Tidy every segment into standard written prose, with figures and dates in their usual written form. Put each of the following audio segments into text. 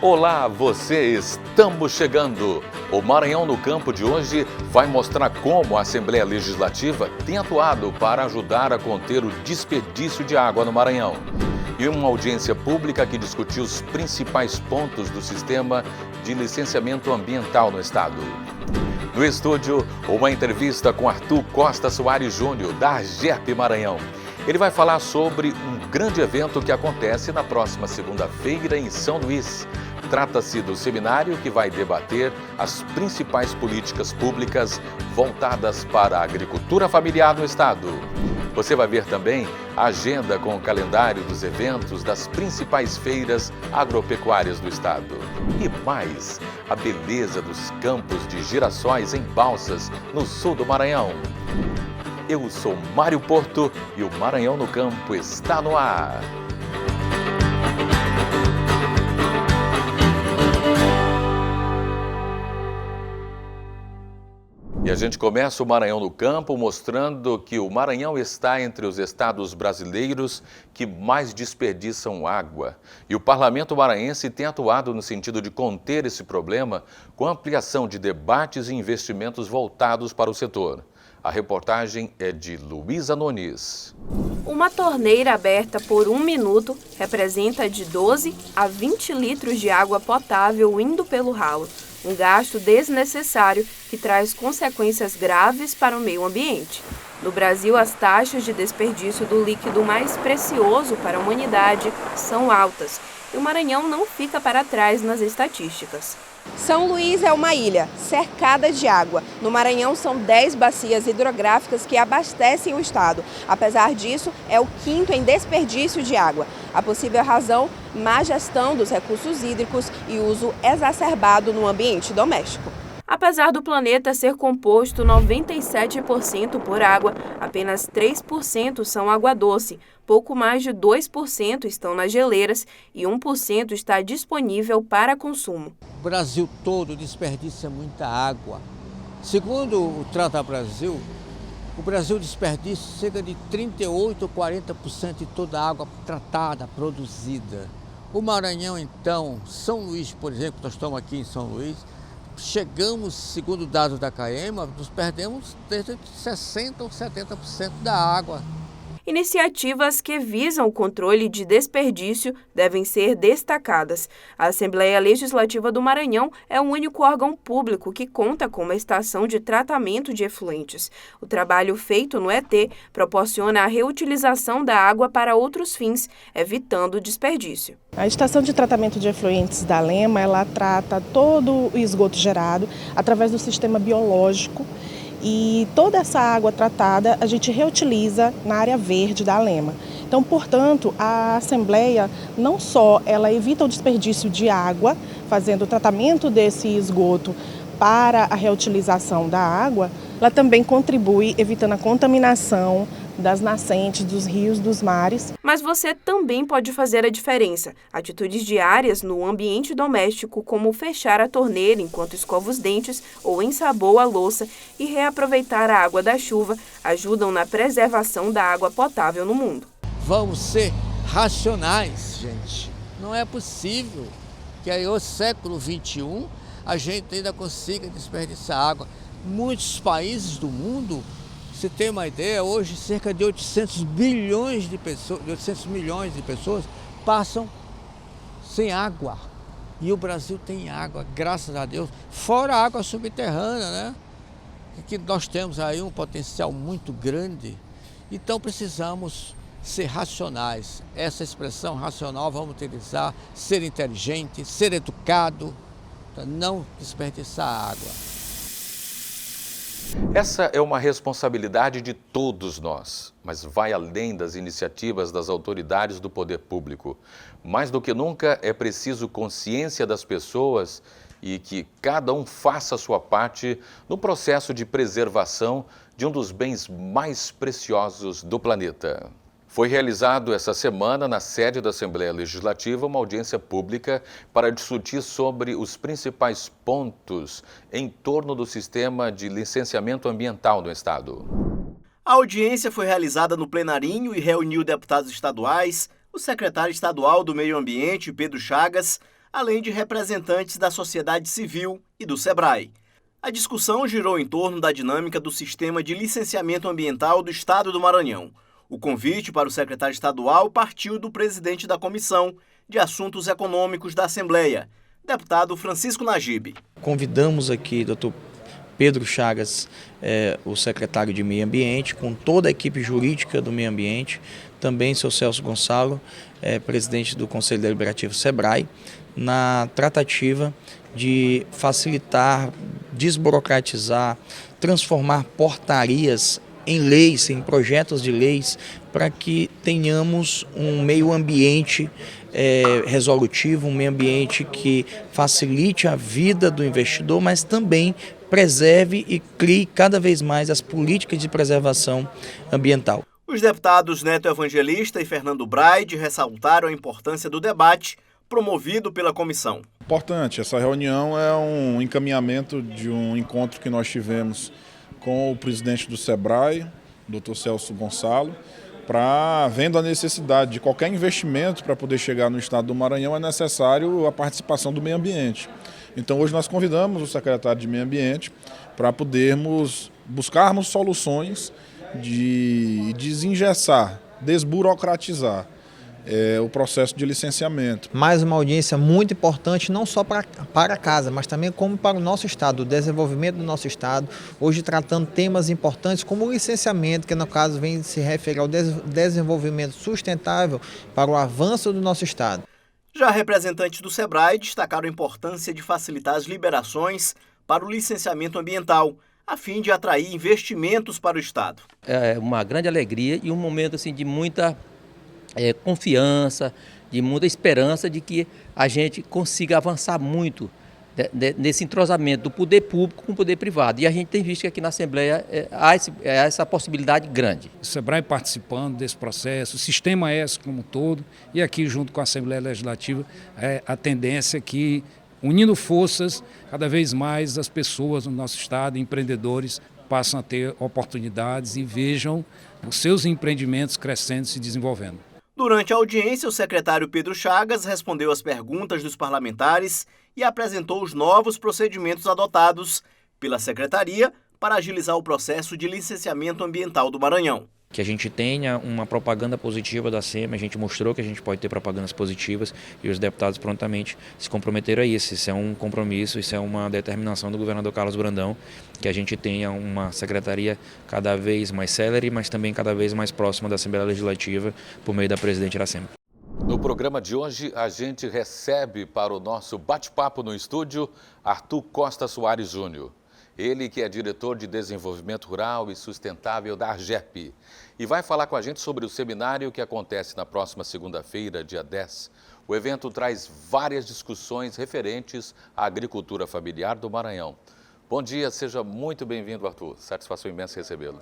Olá, você! Estamos chegando! O Maranhão no Campo de hoje vai mostrar como a Assembleia Legislativa tem atuado para ajudar a conter o desperdício de água no Maranhão. E uma audiência pública que discutiu os principais pontos do sistema de licenciamento ambiental no estado. No estúdio, uma entrevista com Arthur Costa Soares Júnior, da AGERP Maranhão. Ele vai falar sobre um grande evento que acontece na próxima segunda-feira em São Luís. Trata-se do seminário que vai debater as principais políticas públicas voltadas para a agricultura familiar no estado. Você vai ver também a agenda com o calendário dos eventos das principais feiras agropecuárias do estado. E mais, a beleza dos campos de girassóis em Balsas, no sul do Maranhão. Eu sou Mário Porto e o Maranhão no Campo está no ar. E a gente começa o Maranhão no Campo mostrando que o Maranhão está entre os estados brasileiros que mais desperdiçam água. E o Parlamento maranhense tem atuado no sentido de conter esse problema com a ampliação de debates e investimentos voltados para o setor. A reportagem é de Luísa Nunes. Uma torneira aberta por 1 minuto representa de 12 a 20 litros de água potável indo pelo ralo. Um gasto desnecessário que traz consequências graves para o meio ambiente. No Brasil, as taxas de desperdício do líquido mais precioso para a humanidade são altas. E o Maranhão não fica para trás nas estatísticas. São Luís é uma ilha cercada de água. No Maranhão são 10 bacias hidrográficas que abastecem o estado. Apesar disso, é o 5º em desperdício de água. A possível razão, má gestão dos recursos hídricos e uso exacerbado no ambiente doméstico. Apesar do planeta ser composto 97% por água, apenas 3% são água doce, pouco mais de 2% estão nas geleiras e 1% está disponível para consumo. O Brasil todo desperdiça muita água. Segundo o Trata Brasil, o Brasil desperdiça cerca de 38% ou 40% de toda a água tratada, produzida. O Maranhão, então, São Luís, por exemplo, nós estamos aqui em São Luís, chegamos, segundo dados da CAEMA, nos perdemos desde 60% ou 70% da água. Iniciativas que visam o controle de desperdício devem ser destacadas. A Assembleia Legislativa do Maranhão é o único órgão público que conta com uma estação de tratamento de efluentes. O trabalho feito no ET proporciona a reutilização da água para outros fins, evitando o desperdício. A estação de tratamento de efluentes da Lema, ela trata todo o esgoto gerado através do sistema biológico. E toda essa água tratada a gente reutiliza na área verde da Lema. Então, portanto, a Assembleia não só ela evita o desperdício de água, fazendo o tratamento desse esgoto para a reutilização da água, ela também contribui evitando a contaminação das nascentes, dos rios, dos mares. Mas você também pode fazer a diferença. Atitudes diárias no ambiente doméstico, como fechar a torneira enquanto escova os dentes ou ensaboa a louça e reaproveitar a água da chuva, ajudam na preservação da água potável no mundo. Vamos ser racionais, gente. Não é possível que aí, no século XXI, a gente ainda consiga desperdiçar água. Muitos países do mundo, você tem uma ideia, hoje cerca de 800 milhões de pessoas passam sem água. E o Brasil tem água, graças a Deus, fora a água subterrânea, né? Que nós temos aí um potencial muito grande. Então precisamos ser racionais. Essa expressão racional vamos utilizar, ser inteligente, ser educado, para não desperdiçar água. Essa é uma responsabilidade de todos nós, mas vai além das iniciativas das autoridades do poder público. Mais do que nunca, é preciso consciência das pessoas e que cada um faça a sua parte no processo de preservação de um dos bens mais preciosos do planeta. Foi realizado essa semana, na sede da Assembleia Legislativa, uma audiência pública para discutir sobre os principais pontos em torno do sistema de licenciamento ambiental no estado. A audiência foi realizada no plenarinho e reuniu deputados estaduais, o secretário estadual do Meio Ambiente, Pedro Chagas, além de representantes da sociedade civil e do SEBRAE. A discussão girou em torno da dinâmica do sistema de licenciamento ambiental do Estado do Maranhão. O convite para o secretário estadual partiu do presidente da Comissão de Assuntos Econômicos da Assembleia, deputado Francisco Najib. Convidamos aqui Dr. Pedro Chagas, o secretário de Meio Ambiente, com toda a equipe jurídica do Meio Ambiente, também seu Celso Gonçalo, presidente do Conselho Deliberativo SEBRAE, na tratativa de facilitar, desburocratizar, transformar portarias em leis, em projetos de leis, para que tenhamos um meio ambiente resolutivo, um meio ambiente que facilite a vida do investidor, mas também preserve e crie cada vez mais as políticas de preservação ambiental. Os deputados Neto Evangelista e Fernando Braide ressaltaram a importância do debate promovido pela comissão. Importante, essa reunião é um encaminhamento de um encontro que nós tivemos com o presidente do SEBRAE, Dr. Celso Gonçalo, vendo a necessidade de qualquer investimento para poder chegar no estado do Maranhão, é necessário a participação do meio ambiente. Então hoje nós convidamos o secretário de Meio Ambiente para buscarmos soluções de desengessar, desburocratizar o processo de licenciamento. Mais uma audiência muito importante, não só para casa, mas também como para o nosso estado, o desenvolvimento do nosso estado, hoje tratando temas importantes como o licenciamento, que no caso vem se referir ao desenvolvimento sustentável para o avanço do nosso estado. Já representantes do SEBRAE destacaram a importância de facilitar as liberações para o licenciamento ambiental, a fim de atrair investimentos para o estado. É uma grande alegria e um momento assim, de muita confiança, de muita esperança de que a gente consiga avançar muito nesse entrosamento do poder público com o poder privado. E a gente tem visto que aqui na Assembleia há essa possibilidade grande. O SEBRAE participando desse processo, o Sistema S como um todo, e aqui junto com a Assembleia Legislativa, a tendência é que, unindo forças, cada vez mais as pessoas no nosso estado, empreendedores, passam a ter oportunidades e vejam os seus empreendimentos crescendo e se desenvolvendo. Durante a audiência, o secretário Pedro Chagas respondeu às perguntas dos parlamentares e apresentou os novos procedimentos adotados pela secretaria para agilizar o processo de licenciamento ambiental do Maranhão. Que a gente tenha uma propaganda positiva da SEMA, a gente mostrou que a gente pode ter propagandas positivas e os deputados prontamente se comprometeram a isso. Isso é um compromisso, isso é uma determinação do governador Carlos Brandão, que a gente tenha uma secretaria cada vez mais célere, mas também cada vez mais próxima da Assembleia Legislativa por meio da presidente Iracema. No programa de hoje, a gente recebe para o nosso bate-papo no estúdio Arthur Costa Soares Júnior. Ele que é diretor de Desenvolvimento Rural e Sustentável da ARGEP. E vai falar com a gente sobre o seminário que acontece na próxima segunda-feira, dia 10. O evento traz várias discussões referentes à agricultura familiar do Maranhão. Bom dia, seja muito bem-vindo, Arthur. Satisfação imensa recebê-lo.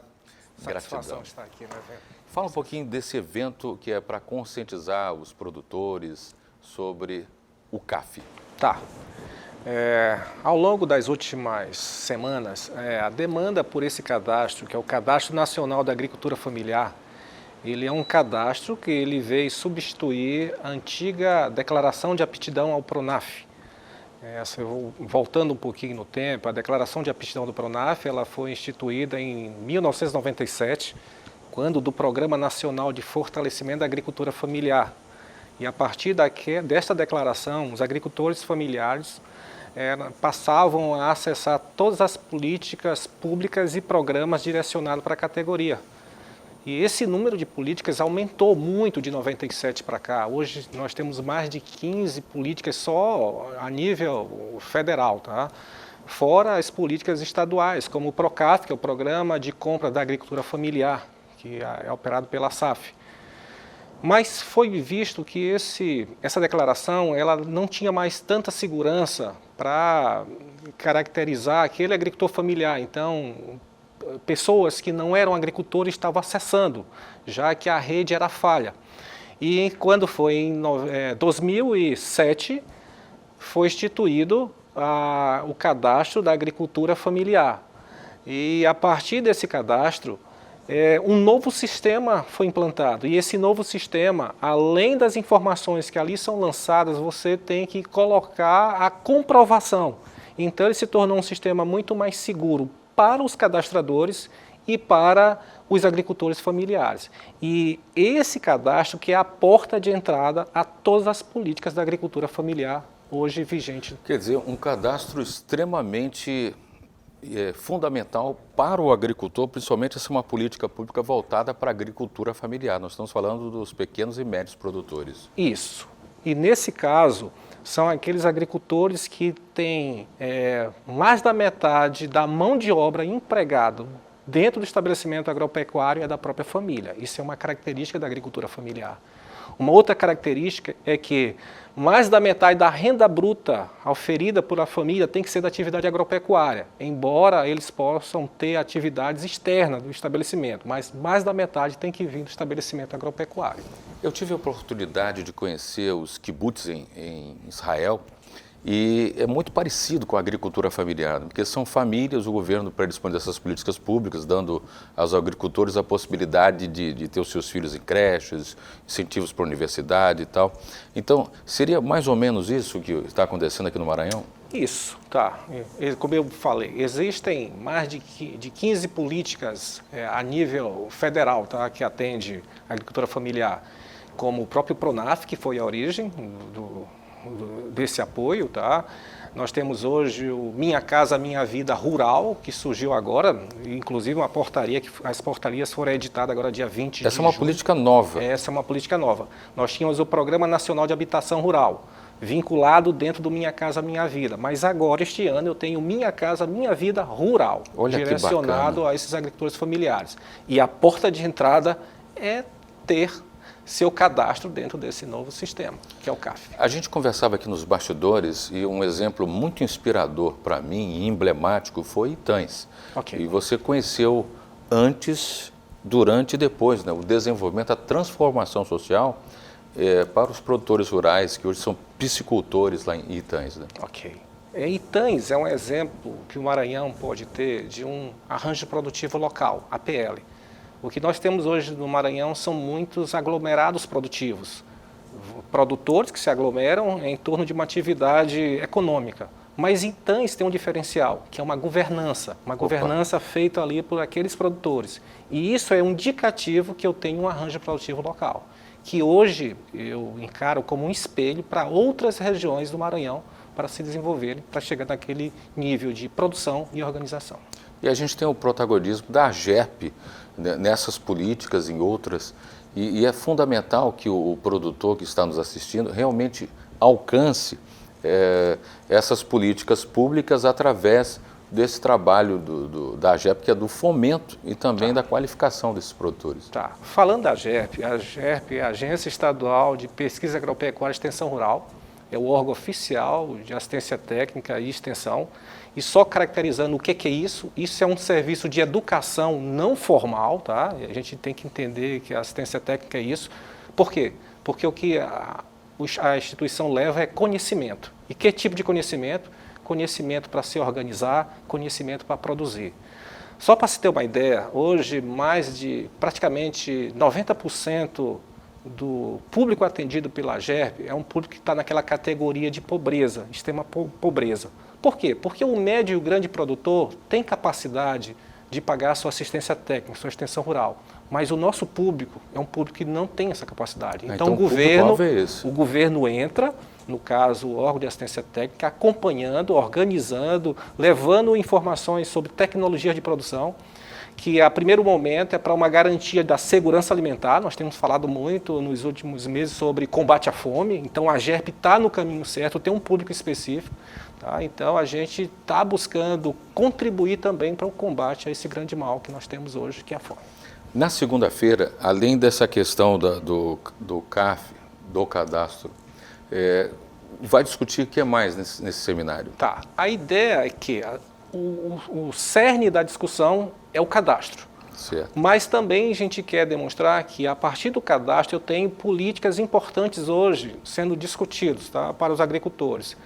Satisfação estar aqui no evento. Fala um pouquinho desse evento que é para conscientizar os produtores sobre o CAF. Tá. Ao longo das últimas semanas, a demanda por esse cadastro, que é o Cadastro Nacional da Agricultura Familiar, ele é um cadastro que ele veio substituir a antiga declaração de aptidão ao PRONAF. Voltando um pouquinho no tempo, a declaração de aptidão do PRONAF ela foi instituída em 1997, quando do Programa Nacional de Fortalecimento da Agricultura Familiar. E a partir desta declaração, os agricultores familiares passavam a acessar todas as políticas públicas e programas direcionados para a categoria. E esse número de políticas aumentou muito de 97 para cá. Hoje nós temos mais de 15 políticas só a nível federal, tá? Fora as políticas estaduais, como o PROCAF, que é o Programa de Compra da Agricultura Familiar, que é operado pela SAF. Mas foi visto que essa declaração ela não tinha mais tanta segurança para caracterizar aquele agricultor familiar. Então, pessoas que não eram agricultores estavam acessando, já que a rede era falha. E quando foi em 2007, foi instituído o cadastro da agricultura familiar. E a partir desse cadastro, Um novo sistema foi implantado, e esse novo sistema, além das informações que ali são lançadas, você tem que colocar a comprovação. Então ele se tornou um sistema muito mais seguro para os cadastradores e para os agricultores familiares. E esse cadastro que é a porta de entrada a todas as políticas da agricultura familiar hoje vigente. Quer dizer, um cadastro extremamente fundamental para o agricultor, principalmente essa é uma política pública voltada para a agricultura familiar. Nós estamos falando dos pequenos e médios produtores. Isso. E nesse caso, são aqueles agricultores que têm mais da metade da mão de obra empregado dentro do estabelecimento agropecuário é da própria família. Isso é uma característica da agricultura familiar. Uma outra característica é que mais da metade da renda bruta oferida por a família tem que ser da atividade agropecuária, embora eles possam ter atividades externas do estabelecimento, mas mais da metade tem que vir do estabelecimento agropecuário. Eu tive a oportunidade de conhecer os kibbutz em Israel e é muito parecido com a agricultura familiar, porque são famílias, o governo predispõe essas políticas públicas, dando aos agricultores a possibilidade de ter os seus filhos em creches, incentivos para a universidade e tal. Então, seria mais ou menos isso que está acontecendo aqui no Maranhão? Isso, tá. Como eu falei, existem mais de 15 políticas a nível federal, tá, que atende a agricultura familiar, como o próprio Pronaf, que foi a origem desse apoio, tá? Nós temos hoje o Minha Casa Minha Vida Rural, que surgiu agora, inclusive uma portaria, que as portarias foram editadas agora dia 20 de junho. Essa é uma política nova. Essa é uma política nova. Nós tínhamos o Programa Nacional de Habitação Rural, vinculado dentro do Minha Casa Minha Vida, mas agora, este ano, eu tenho Minha Casa Minha Vida Rural, direcionado a esses agricultores familiares. E a porta de entrada é ter seu cadastro dentro desse novo sistema, que é o CAF. A gente conversava aqui nos bastidores e um exemplo muito inspirador para mim e emblemático foi Itães. Okay. E você conheceu antes, durante e depois, né, o desenvolvimento, a transformação social para os produtores rurais, que hoje são piscicultores lá em Itães. Né? Ok. Itães é um exemplo que o Maranhão pode ter de um arranjo produtivo local, APL. O que nós temos hoje no Maranhão são muitos aglomerados produtivos, produtores que se aglomeram em torno de uma atividade econômica. Mas Itães tem um diferencial, que é uma governança feita ali por aqueles produtores. E isso é um indicativo que eu tenho um arranjo produtivo local, que hoje eu encaro como um espelho para outras regiões do Maranhão para se desenvolverem, para chegar naquele nível de produção e organização. E a gente tem o protagonismo da AGERP nessas políticas, em outras, e é fundamental que o produtor que está nos assistindo realmente alcance essas políticas públicas através desse trabalho da AGERP, que é do fomento e também da qualificação desses produtores. Tá. Falando da AGERP é a Agência Estadual de Pesquisa Agropecuária e Extensão Rural, é o órgão oficial de assistência técnica e extensão. E só caracterizando o que é isso é um serviço de educação não formal, tá? A gente tem que entender que a assistência técnica é isso. Por quê? Porque o que a instituição leva é conhecimento. E que tipo de conhecimento? Conhecimento para se organizar, conhecimento para produzir. Só para se ter uma ideia, hoje mais de praticamente 90% do público atendido pela AGERP é um público que está naquela categoria de pobreza, extrema pobreza. Por quê? Porque o médio e o grande produtor tem capacidade de pagar a sua assistência técnica, sua extensão rural. Mas o nosso público é um público que não tem essa capacidade. Então o governo entra, no caso o órgão de assistência técnica, acompanhando, organizando, levando informações sobre tecnologias de produção, que a primeiro momento é para uma garantia da segurança alimentar. Nós temos falado muito nos últimos meses sobre combate à fome, então a AGERP está no caminho certo, tem um público específico. Tá? Então a gente está buscando contribuir também para o combate a esse grande mal que nós temos hoje, que é a fome. Na segunda-feira, além dessa questão do CAF, do cadastro, vai discutir o que mais nesse seminário? Tá. A ideia é que o cerne da discussão é o cadastro. Certo. Mas também a gente quer demonstrar que, a partir do cadastro, eu tenho políticas importantes hoje sendo discutidas, tá, para os agricultores.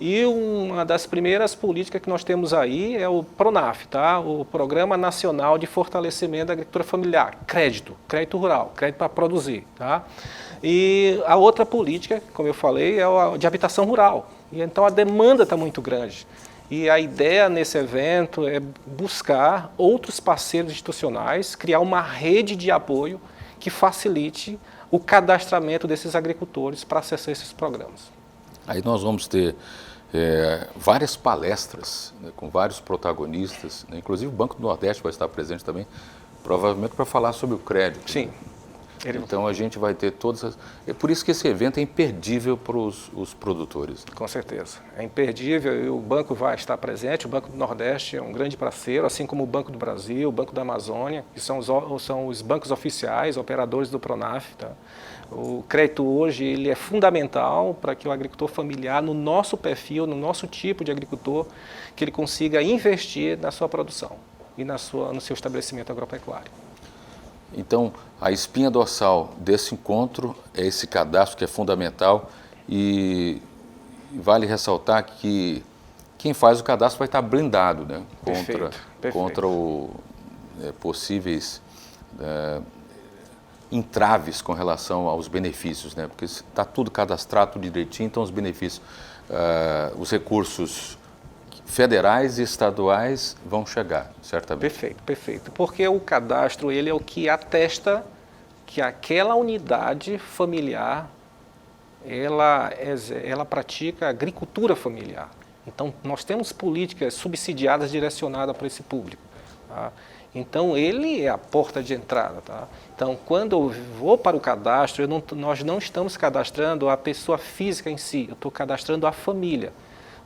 E uma das primeiras políticas que nós temos aí é o PRONAF, tá? O Programa Nacional de Fortalecimento da Agricultura Familiar, crédito rural, crédito para produzir. Tá? E a outra política, como eu falei, é a de habitação rural. E então a demanda está muito grande. E a ideia nesse evento é buscar outros parceiros institucionais, criar uma rede de apoio que facilite o cadastramento desses agricultores para acessar esses programas. Aí nós vamos ter várias palestras, né, com vários protagonistas, né, inclusive o Banco do Nordeste vai estar presente também, provavelmente para falar sobre o crédito. Sim. Então a gente vai ter todas as... É por isso que esse evento é imperdível para os produtores. Com certeza. É imperdível e o banco vai estar presente. O Banco do Nordeste é um grande parceiro, assim como o Banco do Brasil, o Banco da Amazônia, que são os bancos oficiais, operadores do PRONAF. Tá? O crédito hoje ele é fundamental para que o agricultor familiar, no nosso perfil, no nosso tipo de agricultor, que ele consiga investir na sua produção e no seu estabelecimento agropecuário. Então, a espinha dorsal desse encontro é esse cadastro que é fundamental e vale ressaltar que quem faz o cadastro vai estar blindado, né, contra possíveis entraves com relação aos benefícios, né, porque está tudo cadastrado tudo direitinho, então os benefícios, os recursos federais e estaduais vão chegar, certamente. Perfeito, perfeito. Porque o cadastro ele é o que atesta que aquela unidade familiar ela pratica agricultura familiar. Então, nós temos políticas subsidiadas direcionadas para esse público. Tá? Então, ele é a porta de entrada. Tá? Então, quando eu vou para o cadastro, nós não estamos cadastrando a pessoa física em si, eu estou cadastrando a família.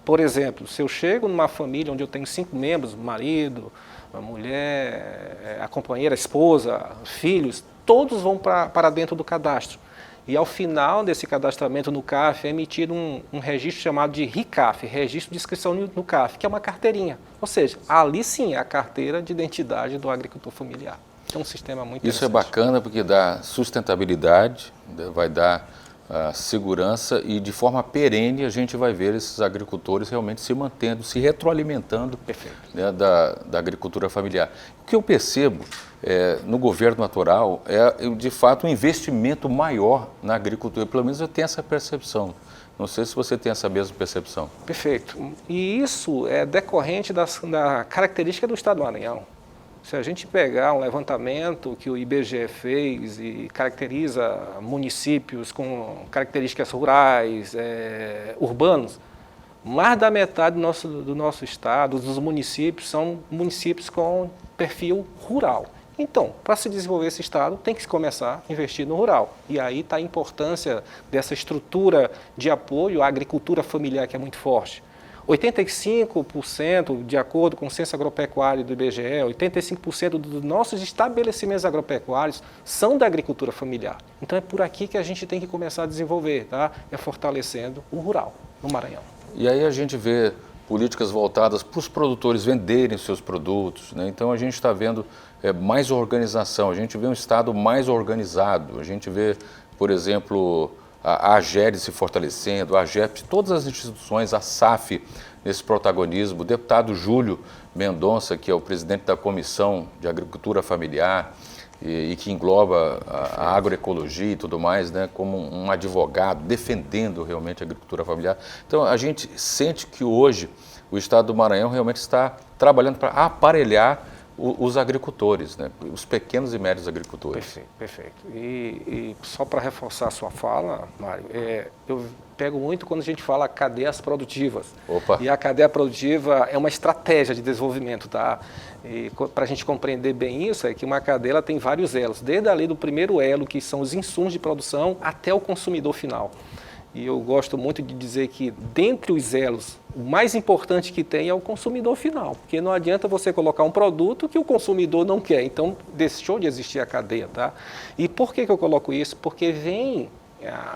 Por exemplo, se eu chego numa família onde eu tenho 5 membros, marido, a mulher, a companheira, a esposa, filhos, todos vão para dentro do cadastro. E ao final desse cadastramento no CAF é emitido um registro chamado de RICAF, Registro de Inscrição no CAF, que é uma carteirinha. Ou seja, ali sim é a carteira de identidade do agricultor familiar. Então é um sistema muito interessante. Isso é bacana porque dá sustentabilidade, vai dar segurança e de forma perene a gente vai ver esses agricultores realmente se mantendo, se retroalimentando, né, da agricultura familiar. O que eu percebo no governo natural é de fato um investimento maior na agricultura, pelo menos eu tenho essa percepção. Não sei se você tem essa mesma percepção. Perfeito. E isso é decorrente da característica do Estado do Maranhão. Se a gente pegar um levantamento que o IBGE fez e caracteriza municípios com características rurais, urbanos, mais da metade do nosso estado, dos municípios, são municípios com perfil rural. Então, para se desenvolver esse estado, tem que se começar a investir no rural. E aí está a importância dessa estrutura de apoio à agricultura familiar, que é muito forte. 85%, de acordo com o Censo Agropecuário do IBGE, 85% dos nossos estabelecimentos agropecuários são da agricultura familiar. Então é por aqui que a gente tem que começar a desenvolver, tá? É fortalecendo o rural no Maranhão. E aí a gente vê políticas voltadas para os produtores venderem seus produtos, né? Então a gente está vendo mais organização, a gente vê um Estado mais organizado, a gente vê, por exemplo, a AGERE se fortalecendo, a AGEP, todas as instituições, a SAF nesse protagonismo, o deputado Júlio Mendonça, que é o presidente da Comissão de Agricultura Familiar e que engloba a agroecologia e tudo mais, né, como um advogado defendendo realmente a agricultura familiar. Então a gente sente que hoje o Estado do Maranhão realmente está trabalhando para aparelhar os agricultores, né? Os pequenos e médios agricultores. Perfeito, perfeito. E só para reforçar a sua fala, Mário, eu pego muito quando a gente fala cadeias produtivas. Opa. E a cadeia produtiva é uma estratégia de desenvolvimento, tá? E para a gente compreender bem isso, é que uma cadeia tem vários elos, desde ali do primeiro elo, que são os insumos de produção, até o consumidor final. E eu gosto muito de dizer que, dentre os elos, o mais importante que tem é o consumidor final, porque não adianta você colocar um produto que o consumidor não quer, então deixou de existir a cadeia, tá? E por que eu coloco isso? Porque vem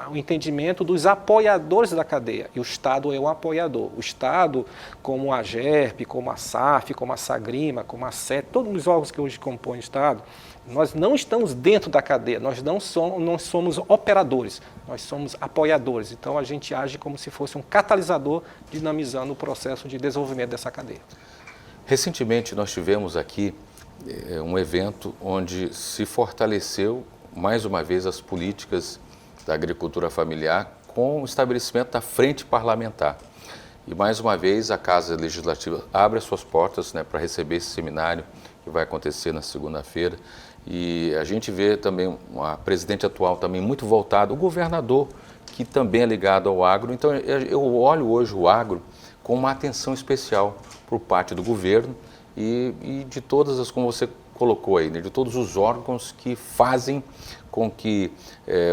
o entendimento dos apoiadores da cadeia, e o Estado é um apoiador. O Estado, como a AGERP, como a SAF, como a SAGRIMA, como a SET, todos os órgãos que hoje compõem o Estado, nós não estamos dentro da cadeia, nós não somos operadores, nós somos apoiadores. Então a gente age como se fosse um catalisador dinamizando o processo de desenvolvimento dessa cadeia. Recentemente nós tivemos aqui um evento onde se fortaleceu mais uma vez as políticas da agricultura familiar com o estabelecimento da frente parlamentar. E mais uma vez a Casa Legislativa abre as suas portas, né, para receber esse seminário que vai acontecer na segunda-feira. E a gente vê também a presidente atual também muito voltado, o governador, que também é ligado ao agro. Então eu olho hoje o agro com uma atenção especial por parte do governo e de todas as, como você colocou aí, né, de todos os órgãos que fazem com que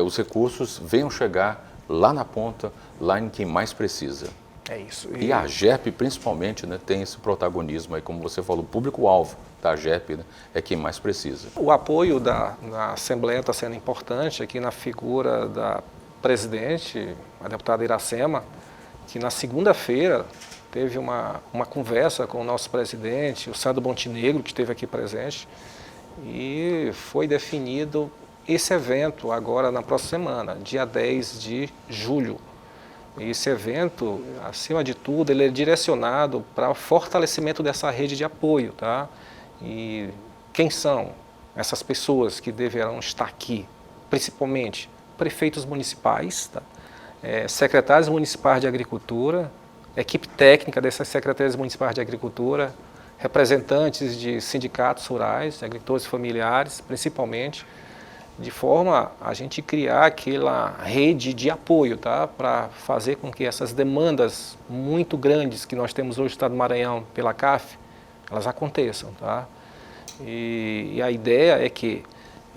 os recursos venham chegar lá na ponta, lá em quem mais precisa. É isso. E a AGERP, principalmente, né, tem esse protagonismo aí, como você falou, o público-alvo da AGERP, né, é quem mais precisa. O apoio da Assembleia está sendo importante aqui na figura da presidente, a deputada Iracema, que na segunda-feira teve uma conversa com o nosso presidente, o Sandro Montenegro, que esteve aqui presente, e foi definido esse evento agora na próxima semana, dia 10 de julho. Esse evento, acima de tudo, ele é direcionado para o fortalecimento dessa rede de apoio, tá? E quem são essas pessoas que deverão estar aqui? Principalmente prefeitos municipais, tá? Secretários municipais de agricultura, equipe técnica dessas secretarias municipais de agricultura, representantes de sindicatos rurais, de agricultores familiares, principalmente, de forma a gente criar aquela rede de apoio, tá? Para fazer com que essas demandas muito grandes que nós temos hoje no Estado do Maranhão pela CAF, elas aconteçam, tá? E a ideia é que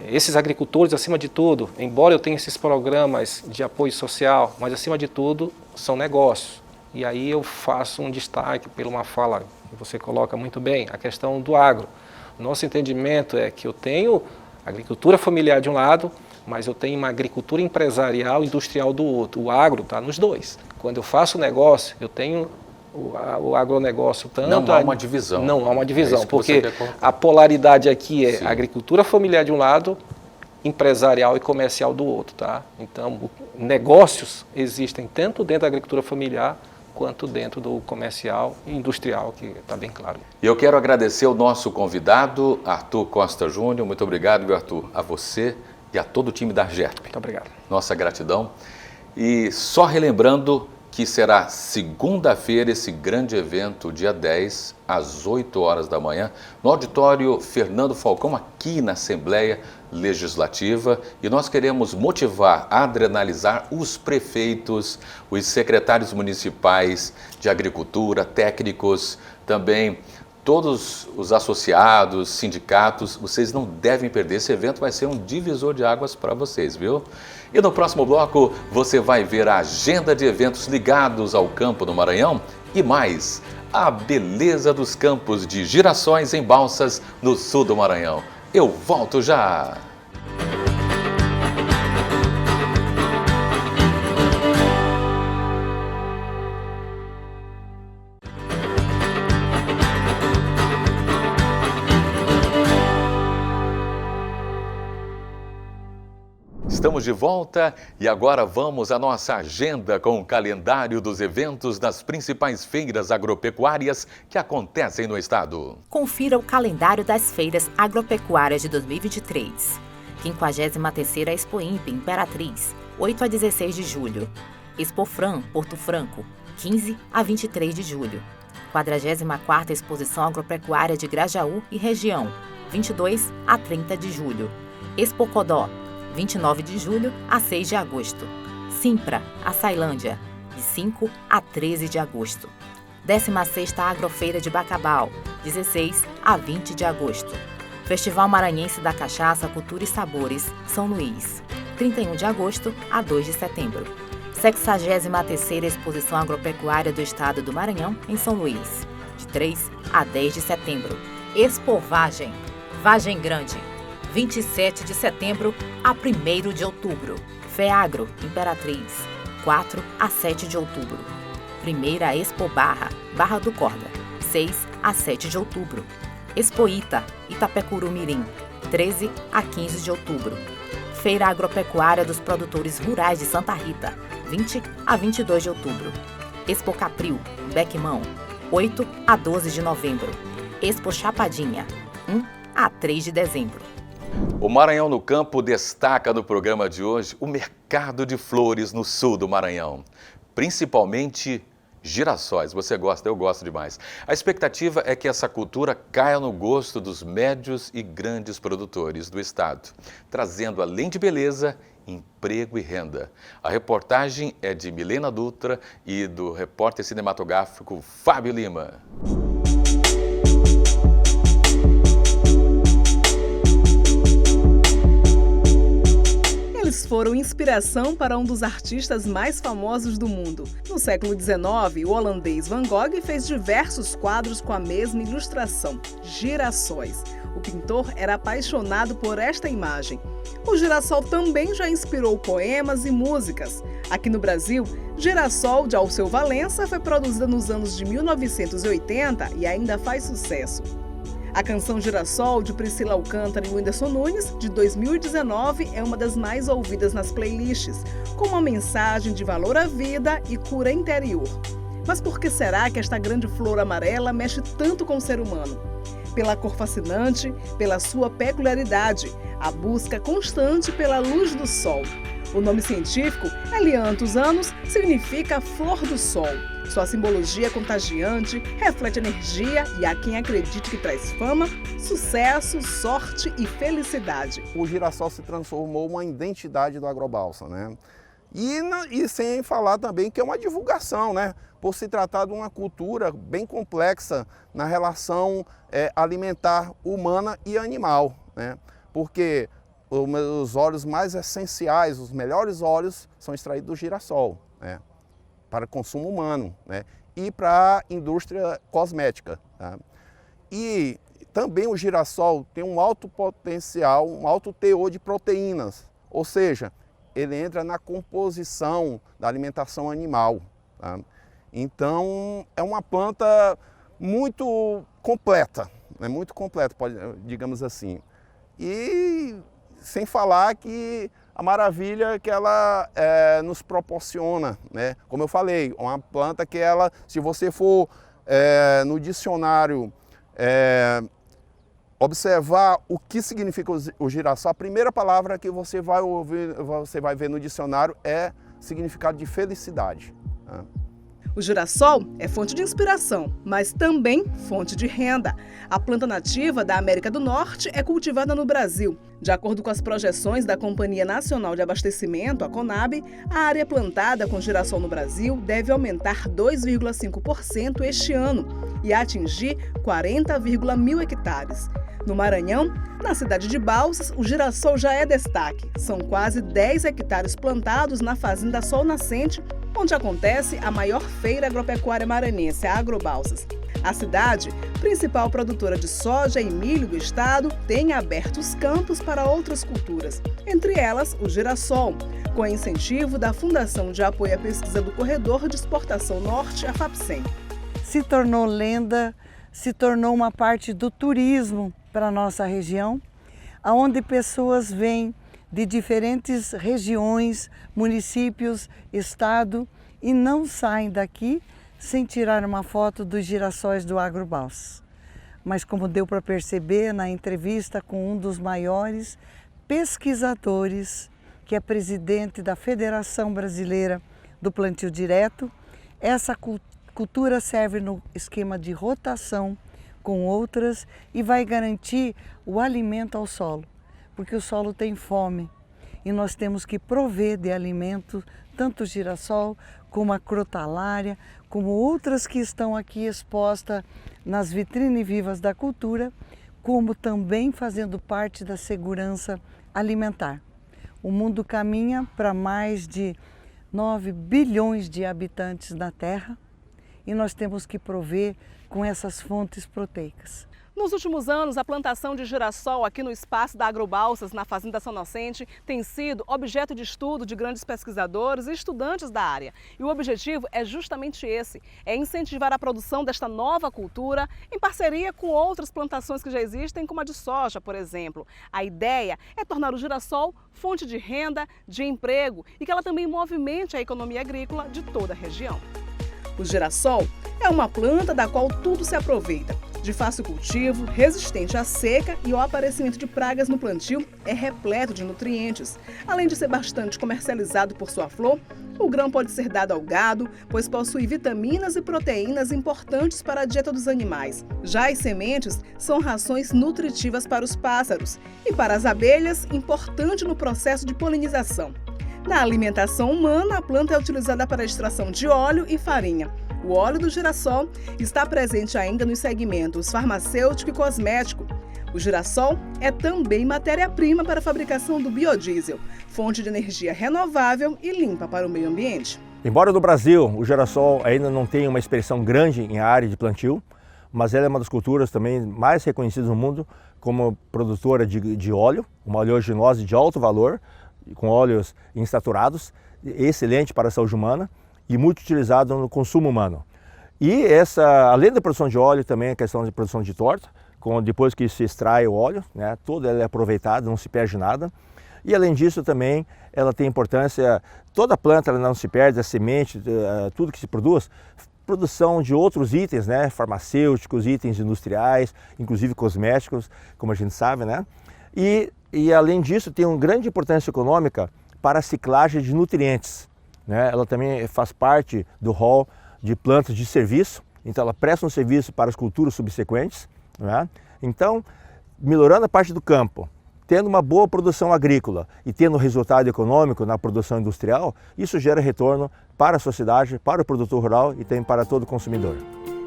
esses agricultores, acima de tudo, embora eu tenha esses programas de apoio social, mas acima de tudo são negócios. E aí eu faço um destaque por uma fala que você coloca muito bem, a questão do agro. Nosso entendimento é que eu tenho agricultura familiar de um lado, mas eu tenho uma agricultura empresarial, industrial do outro. O agro está nos dois. Quando eu faço negócio, eu tenho o agronegócio tanto... Não há uma divisão. Não há uma divisão, porque a polaridade aqui é agricultura familiar de um lado, empresarial e comercial do outro, tá? Então, negócios existem tanto dentro da agricultura familiar quanto dentro do comercial e industrial, que está bem claro. E eu quero agradecer o nosso convidado, Arthur Costa Júnior. Muito obrigado, Arthur, a você e a todo o time da AGERP. Muito obrigado. Nossa gratidão. E só relembrando que será segunda-feira esse grande evento, dia 10, às 8 horas da manhã, no auditório Fernando Falcão, aqui na Assembleia Legislativa. E nós queremos motivar, adrenalizar os prefeitos, os secretários municipais de agricultura, técnicos, também todos os associados, sindicatos. Vocês não devem perder, esse evento vai ser um divisor de águas para vocês, viu? E no próximo bloco você vai ver a agenda de eventos ligados ao campo do Maranhão e mais, a beleza dos campos de girassóis em Balsas, no sul do Maranhão. Eu volto já! Estamos de volta e agora vamos à nossa agenda com o calendário dos eventos das principais feiras agropecuárias que acontecem no estado. Confira o calendário das feiras agropecuárias de 2023. 53ª Expo Imp Imperatriz, 8 a 16 de julho. Expofran Porto Franco, 15 a 23 de julho. 44ª Exposição Agropecuária de Grajaú e Região, 22 a 30 de julho. Expo Codó, 29 de julho a 6 de agosto. Simpra, Açailândia, de 5 a 13 de agosto. 16ª Agrofeira de Bacabal, 16 a 20 de agosto. Festival Maranhense da Cachaça, Cultura e Sabores, São Luís, 31 de agosto a 2 de setembro. 63ª Exposição Agropecuária do Estado do Maranhão, em São Luís, de 3 a 10 de setembro. Expo Vagem, Vagem Grande, 27 de setembro a 1º de outubro. FEAGRO, Imperatriz, 4 a 7 de outubro. Primeira Expo Barra, Barra do Corda, 6 a 7 de outubro. Expo Ita, Itapecuru Mirim, 13 a 15 de outubro. Feira Agropecuária dos Produtores Rurais de Santa Rita, 20 a 22 de outubro. Expo Capril, Bequimão, 8 a 12 de novembro. Expo Chapadinha, 1 a 3 de dezembro. O Maranhão no Campo destaca no programa de hoje o mercado de flores no sul do Maranhão, principalmente girassóis. Você gosta? Eu gosto demais. A expectativa é que essa cultura caia no gosto dos médios e grandes produtores do estado, trazendo, além de beleza, emprego e renda. A reportagem é de Milena Dutra e do repórter cinematográfico Fábio Lima. Eles foram inspiração para um dos artistas mais famosos do mundo. No século XIX, o holandês Van Gogh fez diversos quadros com a mesma ilustração, girassóis. O pintor era apaixonado por esta imagem. O girassol também já inspirou poemas e músicas. Aqui no Brasil, Girassol, de Alceu Valença, foi produzida nos anos de 1980 e ainda faz sucesso. A canção Girassol, de Priscila Alcântara e Whindersson Nunes, de 2019, é uma das mais ouvidas nas playlists, com uma mensagem de valor à vida e cura interior. Mas por que será que esta grande flor amarela mexe tanto com o ser humano? Pela cor fascinante, pela sua peculiaridade, a busca constante pela luz do sol. O nome científico, Elianthus annus, significa flor do sol. Sua simbologia contagiante reflete energia e há quem acredite que traz fama, sucesso, sorte e felicidade. O girassol se transformou uma identidade do Agrobalsa, né? E sem falar também que é uma divulgação, né? Por se tratar de uma cultura bem complexa na relação alimentar humana e animal, né? Porque os óleos mais essenciais, os melhores óleos, são extraídos do girassol, né? Para consumo humano, né? E para a indústria cosmética. Tá? E também o girassol tem um alto potencial, um alto teor de proteínas, ou seja, ele entra na composição da alimentação animal. Tá? Então, é uma planta muito completa, né? Muito completa, digamos assim. E sem falar que a maravilha que ela nos proporciona, né? Como eu falei, uma planta que ela, se você for no dicionário observar o que significa o girassol, a primeira palavra que você vai ouvir, você vai ver no dicionário é significado de felicidade. Né? O girassol é fonte de inspiração, mas também fonte de renda. A planta nativa da América do Norte é cultivada no Brasil. De acordo com as projeções da Companhia Nacional de Abastecimento, a Conab, a área plantada com girassol no Brasil deve aumentar 2,5% este ano e atingir 40,000 hectares. No Maranhão, na cidade de Balsas, o girassol já é destaque. São quase 10 hectares plantados na Fazenda Sol Nascente, onde acontece a maior feira agropecuária maranhense, a Agrobalsas. A cidade, principal produtora de soja e milho do estado, tem aberto os campos para outras culturas, entre elas o girassol, com incentivo da Fundação de Apoio à Pesquisa do Corredor de Exportação Norte, a FAPSEM. Se tornou lenda, se tornou uma parte do turismo para a nossa região, onde pessoas vêm de diferentes regiões, municípios, estado e não saem daqui sem tirar uma foto dos girassóis do Agrobalsas. Mas como deu para perceber na entrevista com um dos maiores pesquisadores, que é presidente da Federação Brasileira do Plantio Direto, essa cultura serve no esquema de rotação com outras e vai garantir o alimento ao solo, porque o solo tem fome e nós temos que prover de alimento tanto o girassol como a crotalária, como outras que estão aqui expostas nas vitrines vivas da cultura, como também fazendo parte da segurança alimentar. O mundo caminha para mais de 9 bilhões de habitantes na Terra e nós temos que prover com essas fontes proteicas. Nos últimos anos, a plantação de girassol aqui no espaço da Agrobalsas, na Fazenda São Inocente, tem sido objeto de estudo de grandes pesquisadores e estudantes da área. E o objetivo é justamente esse, é incentivar a produção desta nova cultura em parceria com outras plantações que já existem, como a de soja, por exemplo. A ideia é tornar o girassol fonte de renda, de emprego e que ela também movimente a economia agrícola de toda a região. O girassol é uma planta da qual tudo se aproveita. De fácil cultivo, resistente à seca e ao aparecimento de pragas no plantio, é repleto de nutrientes. Além de ser bastante comercializado por sua flor, o grão pode ser dado ao gado, pois possui vitaminas e proteínas importantes para a dieta dos animais. Já as sementes são rações nutritivas para os pássaros e para as abelhas, importante no processo de polinização. Na alimentação humana, a planta é utilizada para a extração de óleo e farinha. O óleo do girassol está presente ainda nos segmentos farmacêutico e cosmético. O girassol é também matéria-prima para a fabricação do biodiesel, fonte de energia renovável e limpa para o meio ambiente. Embora no Brasil o girassol ainda não tenha uma expressão grande em área de plantio, mas ela é uma das culturas também mais reconhecidas no mundo como produtora de óleo, uma oleaginose de alto valor, com óleos insaturados, excelente para a saúde humana e muito utilizado no consumo humano. E além da produção de óleo, também a questão de produção de torta, depois que se extrai o óleo, né, toda ela é aproveitada, não se perde nada. E além disso também ela tem importância, toda a planta ela não se perde, a semente, tudo que se produz, produção de outros itens, né, farmacêuticos, itens industriais, inclusive cosméticos, como a gente sabe, né? E além disso tem uma grande importância econômica para a ciclagem de nutrientes, né? Ela também faz parte do rol de plantas de serviço, então ela presta um serviço para as culturas subsequentes, né? Então, melhorando a parte do campo, tendo uma boa produção agrícola e tendo resultado econômico na produção industrial, isso gera retorno para a sociedade, para o produtor rural e também para todo consumidor.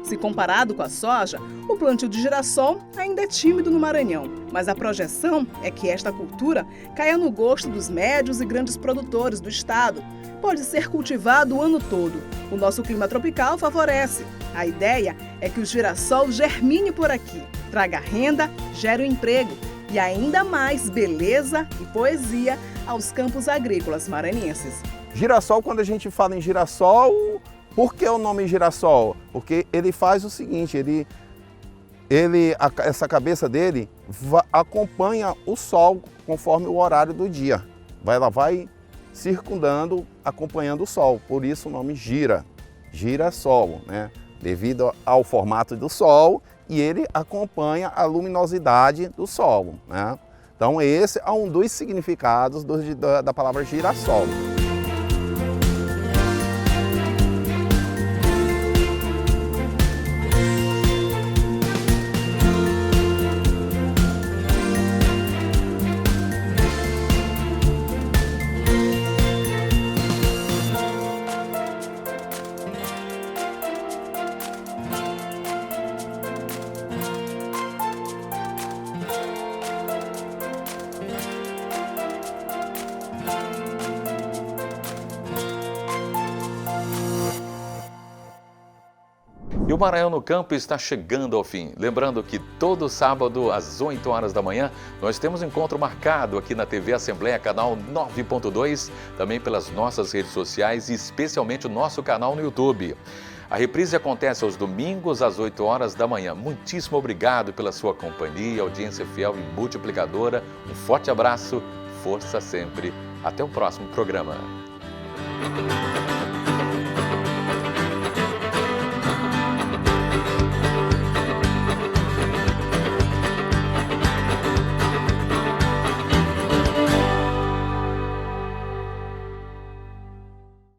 Se comparado com a soja, o plantio de girassol ainda é tímido no Maranhão, mas a projeção é que esta cultura caia no gosto dos médios e grandes produtores do estado. Pode ser cultivado o ano todo. O nosso clima tropical favorece. A ideia é que o girassol germine por aqui, traga renda, gere um emprego e ainda mais beleza e poesia aos campos agrícolas maranhenses. Girassol, quando a gente fala em girassol, por que o nome girassol? Porque ele faz o seguinte, essa cabeça dele acompanha o sol conforme o horário do dia. Ela vai circundando, acompanhando o sol, por isso o nome girassol, né? Devido ao formato do sol e ele acompanha a luminosidade do sol, né? Então esse é um dos significados da palavra girassol. E o Maranhão no Campo está chegando ao fim. Lembrando que todo sábado, às 8 horas da manhã, nós temos encontro marcado aqui na TV Assembleia, canal 9.2, também pelas nossas redes sociais e especialmente o nosso canal no YouTube. A reprise acontece aos domingos, às 8 horas da manhã. Muitíssimo obrigado pela sua companhia, audiência fiel e multiplicadora. Um forte abraço, força sempre. Até o próximo programa.